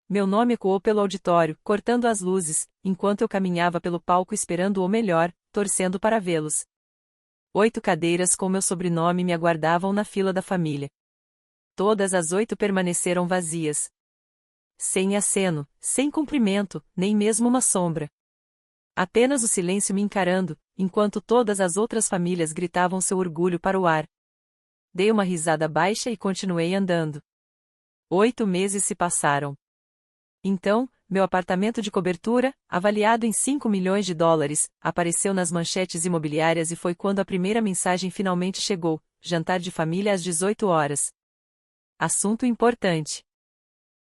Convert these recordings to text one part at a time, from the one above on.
Meu nome ecoou pelo auditório, cortando as luzes, enquanto eu caminhava pelo palco esperando o melhor, torcendo para vê-los. 8 cadeiras com meu sobrenome me aguardavam na fila da família. Todas as 8 permaneceram vazias. Sem aceno, sem cumprimento, nem mesmo uma sombra. Apenas o silêncio me encarando, enquanto todas as outras famílias gritavam seu orgulho para o ar. Dei uma risada baixa e continuei andando. 8 meses se passaram. Então, meu apartamento de cobertura, avaliado em 5 milhões de dólares, apareceu nas manchetes imobiliárias e foi quando a primeira mensagem finalmente chegou: jantar de família às 18 horas. Assunto importante.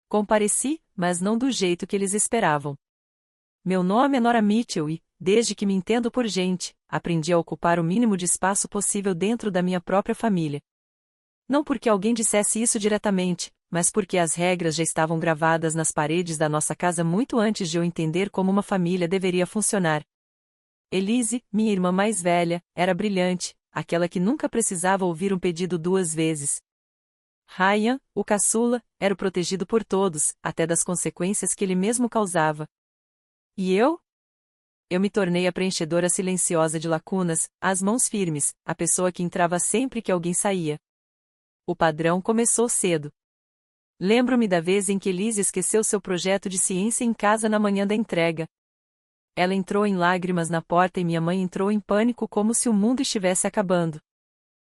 Compareci, mas não do jeito que eles esperavam. Meu nome é Nora Mitchell e, desde que me entendo por gente, aprendi a ocupar o mínimo de espaço possível dentro da minha própria família. Não porque alguém dissesse isso diretamente, mas porque as regras já estavam gravadas nas paredes da nossa casa muito antes de eu entender como uma família deveria funcionar. Elise, minha irmã mais velha, era brilhante, aquela que nunca precisava ouvir um pedido 2 vezes. Ryan, o caçula, era o protegido por todos, até das consequências que ele mesmo causava. E eu? Eu me tornei a preenchedora silenciosa de lacunas, as mãos firmes, a pessoa que entrava sempre que alguém saía. O padrão começou cedo. Lembro-me da vez em que Elise esqueceu seu projeto de ciência em casa na manhã da entrega. Ela entrou em lágrimas na porta e minha mãe entrou em pânico como se o mundo estivesse acabando.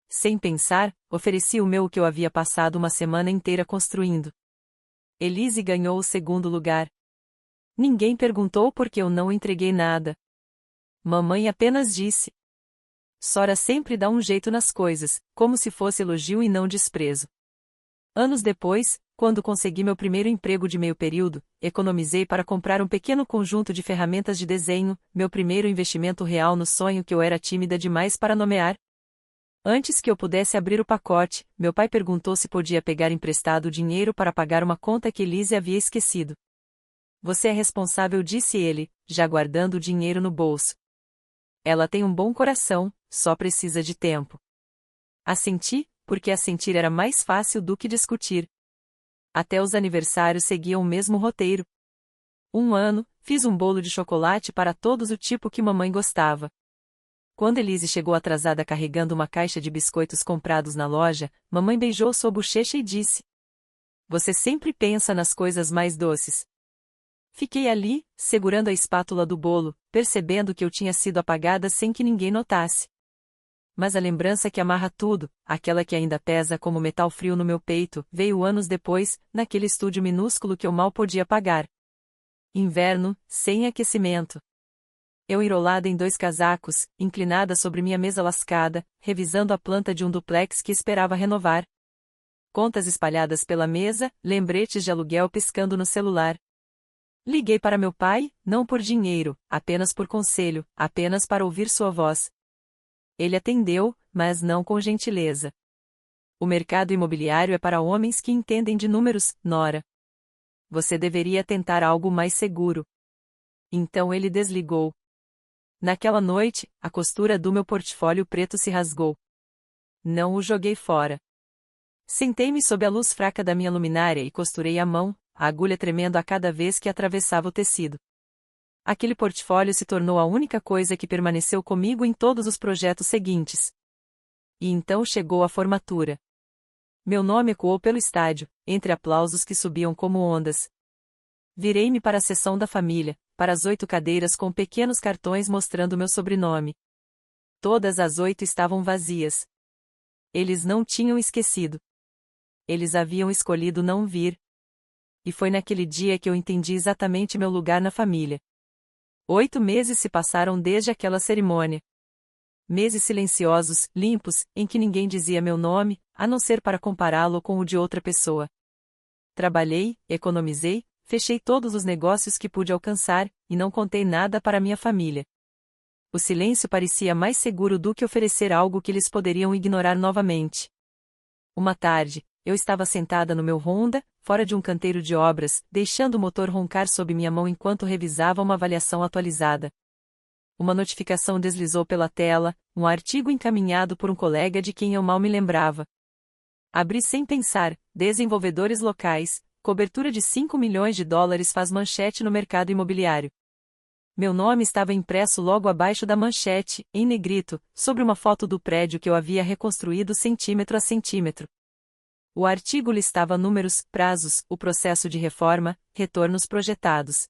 Sem pensar, ofereci o que eu havia passado uma semana inteira construindo. Elise ganhou o 2º lugar. Ninguém perguntou por que eu não entreguei nada. Mamãe apenas disse: Sora sempre dá um jeito nas coisas, como se fosse elogio e não desprezo. Anos depois, quando consegui meu primeiro emprego de meio período, economizei para comprar um pequeno conjunto de ferramentas de desenho, meu primeiro investimento real no sonho que eu era tímida demais para nomear. Antes que eu pudesse abrir o pacote, meu pai perguntou se podia pegar emprestado o dinheiro para pagar uma conta que Elise havia esquecido. Você é responsável, disse ele, já guardando o dinheiro no bolso. Ela tem um bom coração, só precisa de tempo. Assenti, porque assentir era mais fácil do que discutir. Até os aniversários seguiam o mesmo roteiro. Um ano, fiz um bolo de chocolate para todos o tipo que mamãe gostava. Quando Elise chegou atrasada carregando uma caixa de biscoitos comprados na loja, mamãe beijou sua bochecha e disse: Você sempre pensa nas coisas mais doces. Fiquei ali, segurando a espátula do bolo, percebendo que eu tinha sido apagada sem que ninguém notasse. Mas a lembrança que amarra tudo, aquela que ainda pesa como metal frio no meu peito, veio anos depois, naquele estúdio minúsculo que eu mal podia pagar. Inverno, sem aquecimento. Eu enrolada em 2 casacos, inclinada sobre minha mesa lascada, revisando a planta de um duplex que esperava renovar. Contas espalhadas pela mesa, lembretes de aluguel piscando no celular. Liguei para meu pai, não por dinheiro, apenas por conselho, apenas para ouvir sua voz. Ele atendeu, mas não com gentileza. O mercado imobiliário é para homens que entendem de números, Nora. Você deveria tentar algo mais seguro. Então ele desligou. Naquela noite, a costura do meu portfólio preto se rasgou. Não o joguei fora. Sentei-me sob a luz fraca da minha luminária e costurei a mão, a agulha tremendo a cada vez que atravessava o tecido. Aquele portfólio se tornou a única coisa que permaneceu comigo em todos os projetos seguintes. E então chegou a formatura. Meu nome ecoou pelo estádio, entre aplausos que subiam como ondas. Virei-me para a seção da família, para as 8 cadeiras com pequenos cartões mostrando meu sobrenome. Todas as 8 estavam vazias. Eles não tinham esquecido. Eles haviam escolhido não vir. E foi naquele dia que eu entendi exatamente meu lugar na família. 8 meses se passaram desde aquela cerimônia. Meses silenciosos, limpos, em que ninguém dizia meu nome, a não ser para compará-lo com o de outra pessoa. Trabalhei, economizei, fechei todos os negócios que pude alcançar, e não contei nada para minha família. O silêncio parecia mais seguro do que oferecer algo que eles poderiam ignorar novamente. Uma tarde, eu estava sentada no meu Honda, fora de um canteiro de obras, deixando o motor roncar sob minha mão enquanto revisava uma avaliação atualizada. Uma notificação deslizou pela tela, um artigo encaminhado por um colega de quem eu mal me lembrava. Abri sem pensar: desenvolvedores locais, cobertura de 5 milhões de dólares faz manchete no mercado imobiliário. Meu nome estava impresso logo abaixo da manchete, em negrito, sobre uma foto do prédio que eu havia reconstruído centímetro a centímetro. O artigo listava números, prazos, o processo de reforma, retornos projetados.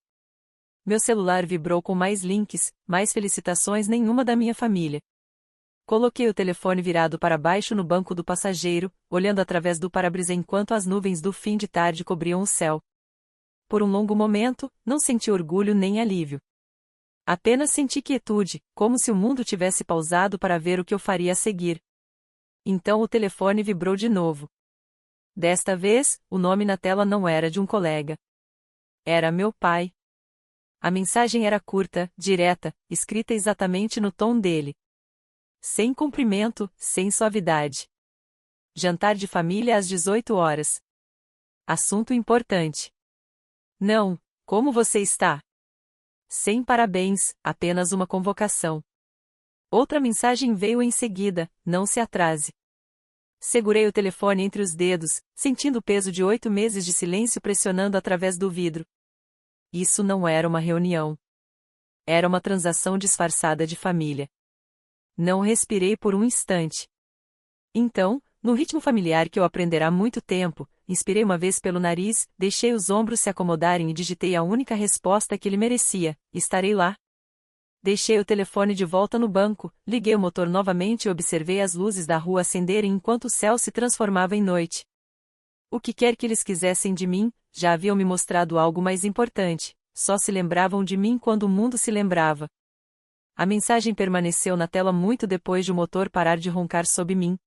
Meu celular vibrou com mais links, mais felicitações nenhuma da minha família. Coloquei o telefone virado para baixo no banco do passageiro, olhando através do para-brisa enquanto as nuvens do fim de tarde cobriam o céu. Por um longo momento, não senti orgulho nem alívio. Apenas senti quietude, como se o mundo tivesse pausado para ver o que eu faria a seguir. Então o telefone vibrou de novo. Desta vez, o nome na tela não era de um colega. Era meu pai. A mensagem era curta, direta, escrita exatamente no tom dele. Sem comprimento, sem suavidade. Jantar de família às 18 horas. Assunto importante. Não, como você está? Sem parabéns, apenas uma convocação. Outra mensagem veio em seguida, não se atrase. Segurei o telefone entre os dedos, sentindo o peso de 8 meses de silêncio pressionando através do vidro. Isso não era uma reunião. Era uma transação disfarçada de família. Não respirei por um instante. Então, no ritmo familiar que eu aprendera há muito tempo, inspirei uma vez pelo nariz, deixei os ombros se acomodarem e digitei a única resposta que ele merecia: estarei lá. Deixei o telefone de volta no banco, liguei o motor novamente e observei as luzes da rua acenderem enquanto o céu se transformava em noite. O que quer que eles quisessem de mim, já haviam me mostrado algo mais importante, só se lembravam de mim quando o mundo se lembrava. A mensagem permaneceu na tela muito depois de o motor parar de roncar sob mim.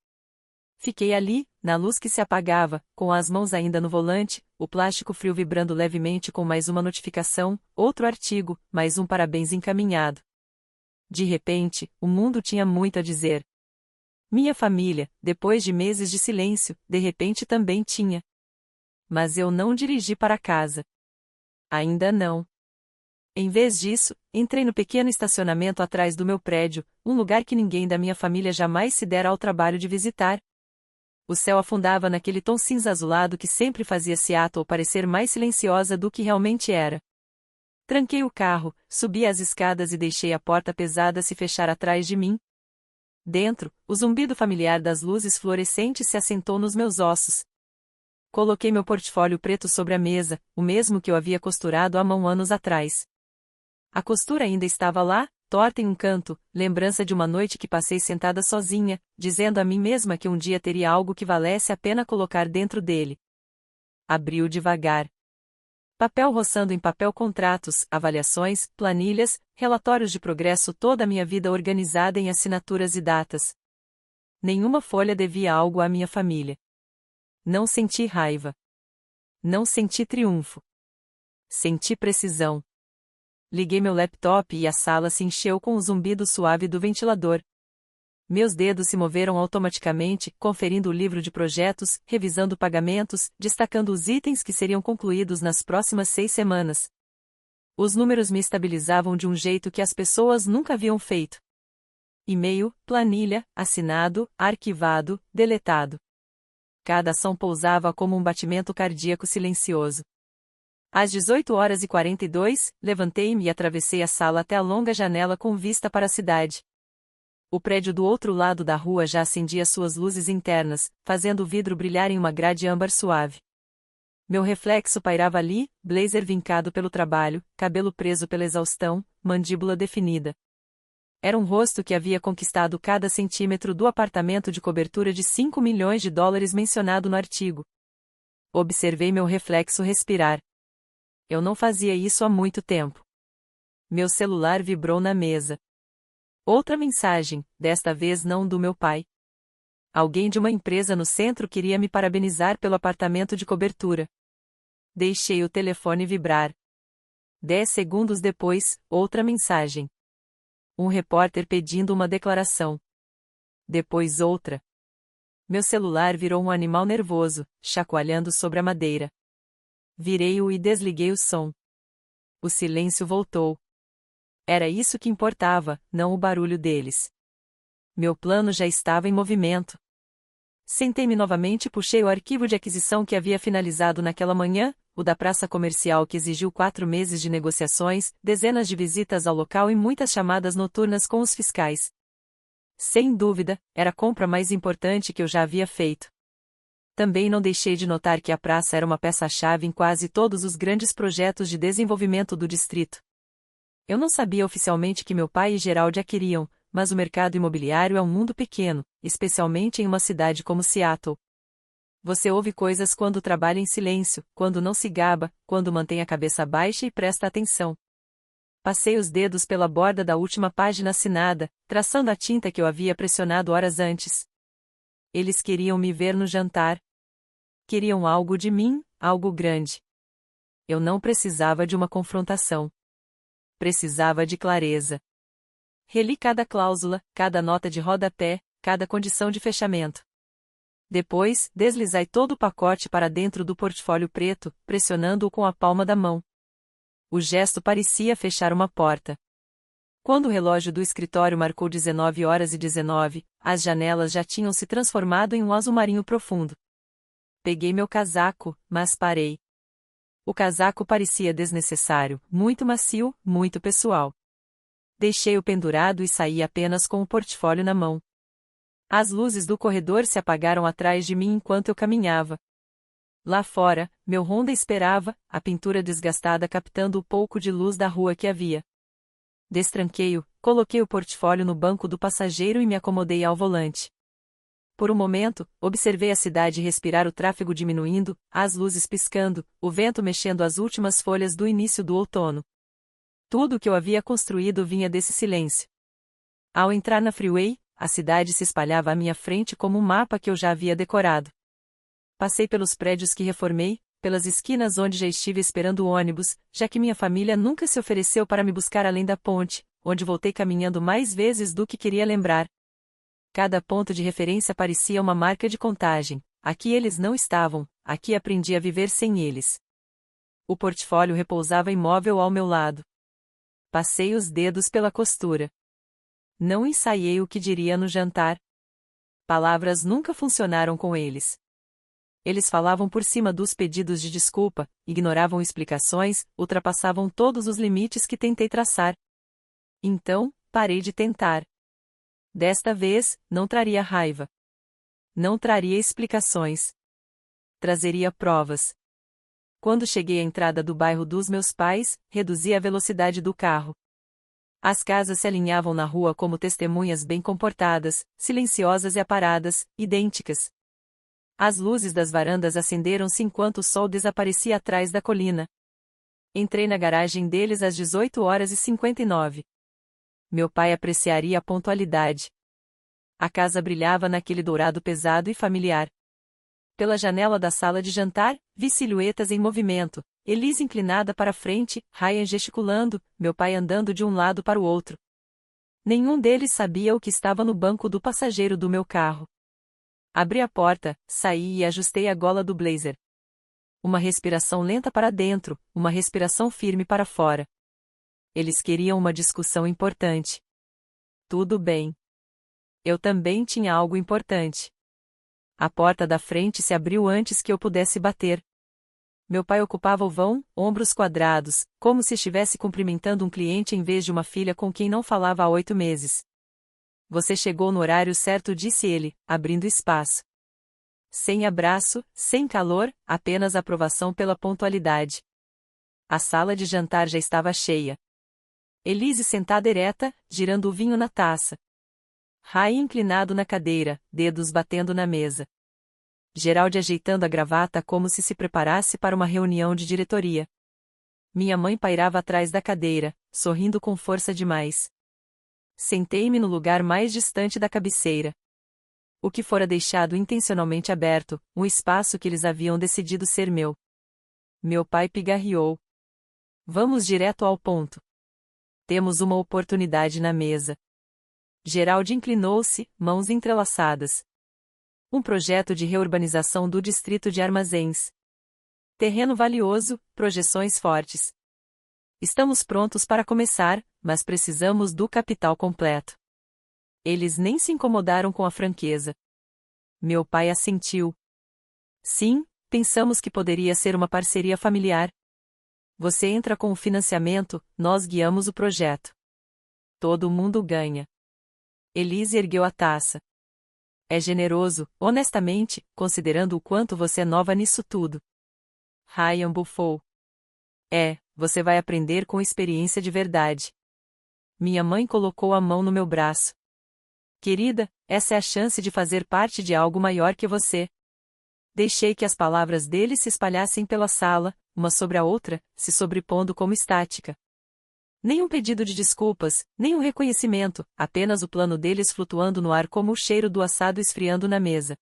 Fiquei ali, na luz que se apagava, com as mãos ainda no volante, o plástico frio vibrando levemente com mais uma notificação, outro artigo, mais um parabéns encaminhado. De repente, o mundo tinha muito a dizer. Minha família, depois de meses de silêncio, de repente também tinha. Mas eu não dirigi para casa. Ainda não. Em vez disso, entrei no pequeno estacionamento atrás do meu prédio, um lugar que ninguém da minha família jamais se dera ao trabalho de visitar. O céu afundava naquele tom cinza azulado que sempre fazia Seattle parecer mais silenciosa do que realmente era. Tranquei o carro, subi as escadas e deixei a porta pesada se fechar atrás de mim. Dentro, o zumbido familiar das luzes fluorescentes se assentou nos meus ossos. Coloquei meu portfólio preto sobre a mesa, o mesmo que eu havia costurado à mão anos atrás. A costura ainda estava lá, torta em um canto, lembrança de uma noite que passei sentada sozinha, dizendo a mim mesma que um dia teria algo que valesse a pena colocar dentro dele. Abriu devagar. Papel roçando em papel, contratos, avaliações, planilhas, relatórios de progresso, toda a minha vida organizada em assinaturas e datas. Nenhuma folha devia algo à minha família. Não senti raiva. Não senti triunfo. Senti precisão. Liguei meu laptop e a sala se encheu com o zumbido suave do ventilador. Meus dedos se moveram automaticamente, conferindo o livro de projetos, revisando pagamentos, destacando os itens que seriam concluídos nas próximas 6 semanas. Os números me estabilizavam de um jeito que as pessoas nunca haviam feito. E-mail, planilha, assinado, arquivado, deletado. Cada ação pousava como um batimento cardíaco silencioso. Às 18h42, levantei-me e atravessei a sala até a longa janela com vista para a cidade. O prédio do outro lado da rua já acendia suas luzes internas, fazendo o vidro brilhar em uma grade âmbar suave. Meu reflexo pairava ali, blazer vincado pelo trabalho, cabelo preso pela exaustão, mandíbula definida. Era um rosto que havia conquistado cada centímetro do apartamento de cobertura de 5 milhões de dólares mencionado no artigo. Observei meu reflexo respirar. Eu não fazia isso há muito tempo. Meu celular vibrou na mesa. Outra mensagem, desta vez não do meu pai. Alguém de uma empresa no centro queria me parabenizar pelo apartamento de cobertura. Deixei o telefone vibrar. 10 segundos depois, outra mensagem. Um repórter pedindo uma declaração. Depois outra. Meu celular virou um animal nervoso, chacoalhando sobre a madeira. Virei-o e desliguei o som. O silêncio voltou. Era isso que importava, não o barulho deles. Meu plano já estava em movimento. Sentei-me novamente e puxei o arquivo de aquisição que havia finalizado naquela manhã, o da praça comercial que exigiu 4 meses de negociações, dezenas de visitas ao local e muitas chamadas noturnas com os fiscais. Sem dúvida, era a compra mais importante que eu já havia feito. Também não deixei de notar que a praça era uma peça-chave em quase todos os grandes projetos de desenvolvimento do distrito. Eu não sabia oficialmente que meu pai e Gerald a queriam, mas o mercado imobiliário é um mundo pequeno, especialmente em uma cidade como Seattle. Você ouve coisas quando trabalha em silêncio, quando não se gaba, quando mantém a cabeça baixa e presta atenção. Passei os dedos pela borda da última página assinada, traçando a tinta que eu havia pressionado horas antes. Eles queriam me ver no jantar. Queriam algo de mim, algo grande. Eu não precisava de uma confrontação. Precisava de clareza. Reli cada cláusula, cada nota de rodapé, cada condição de fechamento. Depois, deslizai todo o pacote para dentro do portfólio preto, pressionando-o com a palma da mão. O gesto parecia fechar uma porta. Quando o relógio do escritório marcou 19h19, as janelas já tinham se transformado em um azul marinho profundo. Peguei meu casaco, mas parei. O casaco parecia desnecessário, muito macio, muito pessoal. Deixei-o pendurado e saí apenas com o portfólio na mão. As luzes do corredor se apagaram atrás de mim enquanto eu caminhava. Lá fora, meu Honda esperava, a pintura desgastada captando o pouco de luz da rua que havia. Destranquei-o, coloquei o portfólio no banco do passageiro e me acomodei ao volante. Por um momento, observei a cidade respirar, o tráfego diminuindo, as luzes piscando, o vento mexendo as últimas folhas do início do outono. Tudo o que eu havia construído vinha desse silêncio. Ao entrar na freeway, a cidade se espalhava à minha frente como um mapa que eu já havia decorado. Passei pelos prédios que reformei, pelas esquinas onde já estive esperando o ônibus, já que minha família nunca se ofereceu para me buscar além da ponte, onde voltei caminhando mais vezes do que queria lembrar. Cada ponto de referência parecia uma marca de contagem. Aqui eles não estavam, aqui aprendi a viver sem eles. O portfólio repousava imóvel ao meu lado. Passei os dedos pela costura. Não ensaiei o que diria no jantar. Palavras nunca funcionaram com eles. Eles falavam por cima dos pedidos de desculpa, ignoravam explicações, ultrapassavam todos os limites que tentei traçar. Então, parei de tentar. Desta vez, não traria raiva. Não traria explicações. Trazeria provas. Quando cheguei à entrada do bairro dos meus pais, reduzi a velocidade do carro. As casas se alinhavam na rua como testemunhas bem comportadas, silenciosas e aparadas, idênticas. As luzes das varandas acenderam-se enquanto o sol desaparecia atrás da colina. Entrei na garagem deles às 18h59. Meu pai apreciaria a pontualidade. A casa brilhava naquele dourado pesado e familiar. Pela janela da sala de jantar, vi silhuetas em movimento, Elise inclinada para frente, Ryan gesticulando, meu pai andando de um lado para o outro. Nenhum deles sabia o que estava no banco do passageiro do meu carro. Abri a porta, saí e ajustei a gola do blazer. Uma respiração lenta para dentro, uma respiração firme para fora. Eles queriam uma discussão importante. Tudo bem. Eu também tinha algo importante. A porta da frente se abriu antes que eu pudesse bater. Meu pai ocupava o vão, ombros quadrados, como se estivesse cumprimentando um cliente em vez de uma filha com quem não falava há 8 meses. Você chegou no horário certo, disse ele, abrindo espaço. Sem abraço, sem calor, apenas aprovação pela pontualidade. A sala de jantar já estava cheia. Elise sentada ereta, girando o vinho na taça. Ray inclinado na cadeira, dedos batendo na mesa. Gerald ajeitando a gravata como se preparasse para uma reunião de diretoria. Minha mãe pairava atrás da cadeira, sorrindo com força demais. Sentei-me no lugar mais distante da cabeceira. O que fora deixado intencionalmente aberto, um espaço que eles haviam decidido ser meu. Meu pai pigarreou. Vamos direto ao ponto. Temos uma oportunidade na mesa. Gerald inclinou-se, mãos entrelaçadas. Um projeto de reurbanização do distrito de armazéns. Terreno valioso, projeções fortes. Estamos prontos para começar, mas precisamos do capital completo. Eles nem se incomodaram com a franqueza. Meu pai assentiu. Sim, pensamos que poderia ser uma parceria familiar. Você entra com o financiamento, nós guiamos o projeto. Todo mundo ganha. Elise ergueu a taça. É generoso, honestamente, considerando o quanto você é nova nisso tudo. Ryan bufou. Você vai aprender com experiência de verdade. Minha mãe colocou a mão no meu braço. Querida, essa é a chance de fazer parte de algo maior que você. Deixei que as palavras dele se espalhassem pela sala, uma sobre a outra, se sobrepondo como estática. Nenhum pedido de desculpas, nenhum reconhecimento, apenas o plano deles flutuando no ar como o cheiro do assado esfriando na mesa.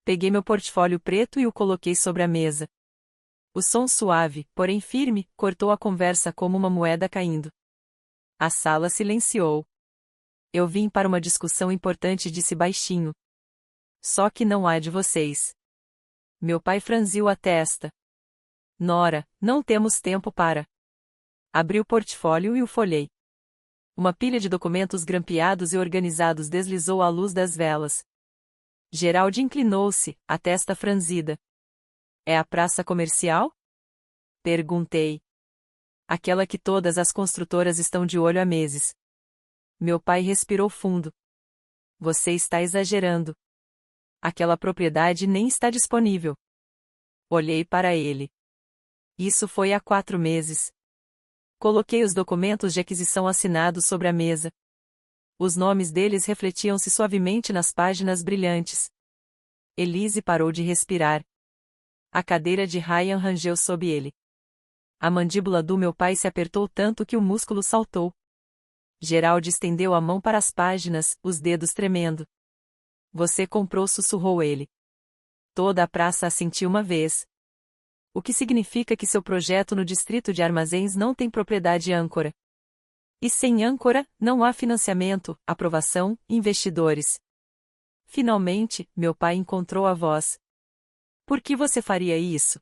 Peguei meu portfólio preto e o coloquei sobre a mesa. O som suave, porém firme, cortou a conversa como uma moeda caindo. A sala silenciou. Eu vim para uma discussão importante, disse baixinho. Só que não há de vocês. Meu pai franziu a testa. Nora, não temos tempo para. Abri o portfólio e o folhei. Uma pilha de documentos grampeados e organizados deslizou à luz das velas. Geraldi inclinou-se, a testa franzida. É a praça comercial? Perguntei. Aquela que todas as construtoras estão de olho há meses. Meu pai respirou fundo. Você está exagerando. Aquela propriedade nem está disponível. Olhei para ele. Isso foi há 4 meses. Coloquei os documentos de aquisição assinados sobre a mesa. Os nomes deles refletiam-se suavemente nas páginas brilhantes. Elise parou de respirar. A cadeira de Ryan rangeu sob ele. A mandíbula do meu pai se apertou tanto que o músculo saltou. Geraldi estendeu a mão para as páginas, os dedos tremendo. Você comprou, sussurrou ele. Toda a praça assentiu uma vez. O que significa que seu projeto no distrito de armazéns não tem propriedade âncora. E sem âncora, não há financiamento, aprovação, investidores. Finalmente, meu pai encontrou a voz. Por que você faria isso?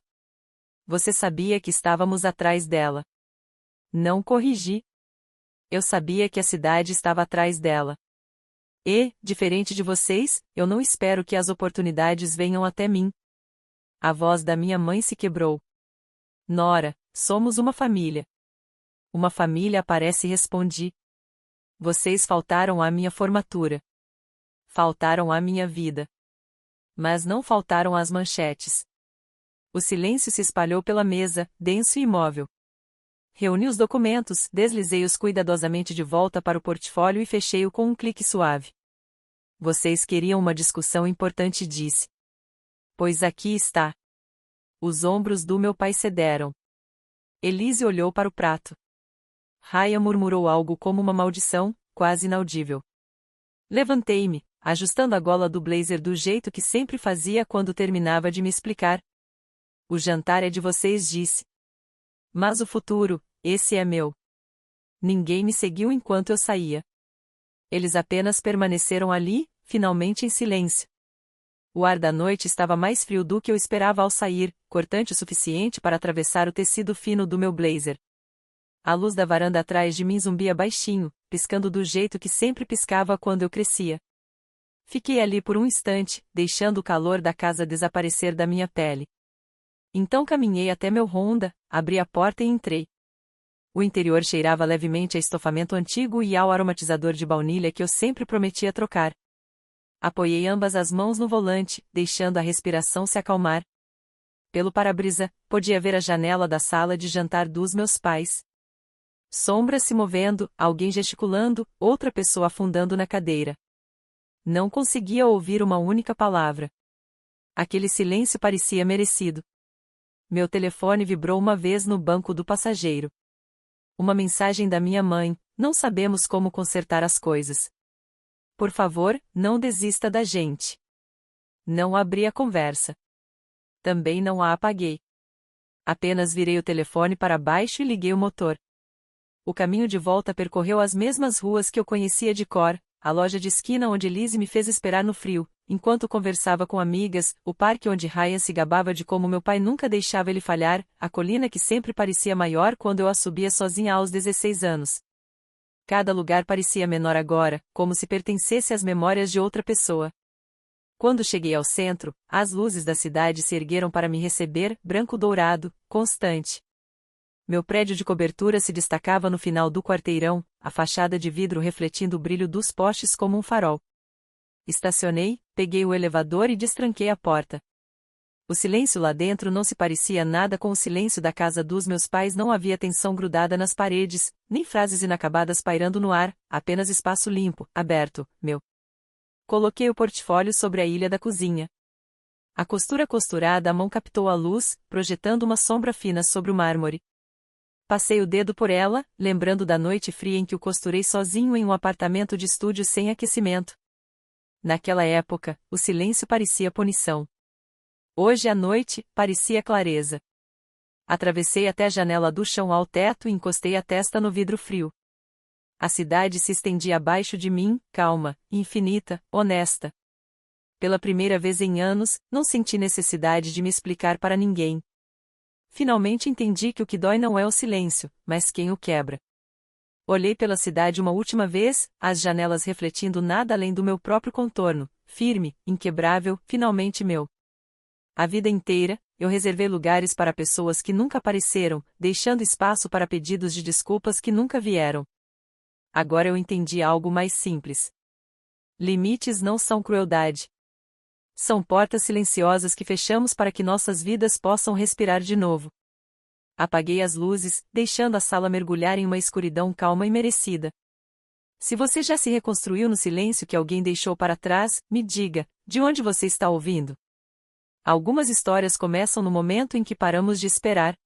Você sabia que estávamos atrás dela. Não corrigi. Eu sabia que a cidade estava atrás dela. E, diferente de vocês, eu não espero que as oportunidades venham até mim. A voz da minha mãe se quebrou. Nora, somos uma família. Uma família, parece, respondi. Vocês faltaram à minha formatura. Faltaram à minha vida. Mas não faltaram às manchetes. O silêncio se espalhou pela mesa, denso e imóvel. Reuni os documentos, deslizei-os cuidadosamente de volta para o portfólio e fechei-o com um clique suave. Vocês queriam uma discussão importante, disse. Pois aqui está. Os ombros do meu pai cederam. Elise olhou para o prato. Ryan murmurou algo como uma maldição, quase inaudível. Levantei-me, ajustando a gola do blazer do jeito que sempre fazia quando terminava de me explicar. O jantar é de vocês, disse. Mas o futuro, esse é meu. Ninguém me seguiu enquanto eu saía. Eles apenas permaneceram ali, finalmente em silêncio. O ar da noite estava mais frio do que eu esperava ao sair, cortante o suficiente para atravessar o tecido fino do meu blazer. A luz da varanda atrás de mim zumbia baixinho, piscando do jeito que sempre piscava quando eu crescia. Fiquei ali por um instante, deixando o calor da casa desaparecer da minha pele. Então caminhei até meu Honda, abri a porta e entrei. O interior cheirava levemente a estofamento antigo e ao aromatizador de baunilha que eu sempre prometia trocar. Apoiei ambas as mãos no volante, deixando a respiração se acalmar. Pelo para-brisa, podia ver a janela da sala de jantar dos meus pais. Sombras se movendo, alguém gesticulando, outra pessoa afundando na cadeira. Não conseguia ouvir uma única palavra. Aquele silêncio parecia merecido. Meu telefone vibrou uma vez no banco do passageiro. Uma mensagem da minha mãe: não sabemos como consertar as coisas. Por favor, não desista da gente. Não abri a conversa. Também não a apaguei. Apenas virei o telefone para baixo e liguei o motor. O caminho de volta percorreu as mesmas ruas que eu conhecia de cor, a loja de esquina onde Lizzie me fez esperar no frio, enquanto conversava com amigas, o parque onde Ryan se gabava de como meu pai nunca deixava ele falhar, a colina que sempre parecia maior quando eu a subia sozinha aos 16 anos. Cada lugar parecia menor agora, como se pertencesse às memórias de outra pessoa. Quando cheguei ao centro, as luzes da cidade se ergueram para me receber, branco-dourado, constante. Meu prédio de cobertura se destacava no final do quarteirão, a fachada de vidro refletindo o brilho dos postes como um farol. Estacionei, peguei o elevador e destranquei a porta. O silêncio lá dentro não se parecia nada com o silêncio da casa dos meus pais. Não havia tensão grudada nas paredes, nem frases inacabadas pairando no ar, apenas espaço limpo, aberto, meu. Coloquei o portfólio sobre a ilha da cozinha. A costura costurada à mão captou a luz, projetando uma sombra fina sobre o mármore. Passei o dedo por ela, lembrando da noite fria em que o costurei sozinho em um apartamento de estúdio sem aquecimento. Naquela época, o silêncio parecia punição. Hoje à noite, parecia clareza. Atravessei até a janela do chão ao teto e encostei a testa no vidro frio. A cidade se estendia abaixo de mim, calma, infinita, honesta. Pela primeira vez em anos, não senti necessidade de me explicar para ninguém. Finalmente entendi que o que dói não é o silêncio, mas quem o quebra. Olhei pela cidade uma última vez, as janelas refletindo nada além do meu próprio contorno, firme, inquebrável, finalmente meu. A vida inteira, eu reservei lugares para pessoas que nunca apareceram, deixando espaço para pedidos de desculpas que nunca vieram. Agora eu entendi algo mais simples. Limites não são crueldade. São portas silenciosas que fechamos para que nossas vidas possam respirar de novo. Apaguei as luzes, deixando a sala mergulhar em uma escuridão calma e merecida. Se você já se reconstruiu no silêncio que alguém deixou para trás, me diga, de onde você está ouvindo? Algumas histórias começam no momento em que paramos de esperar.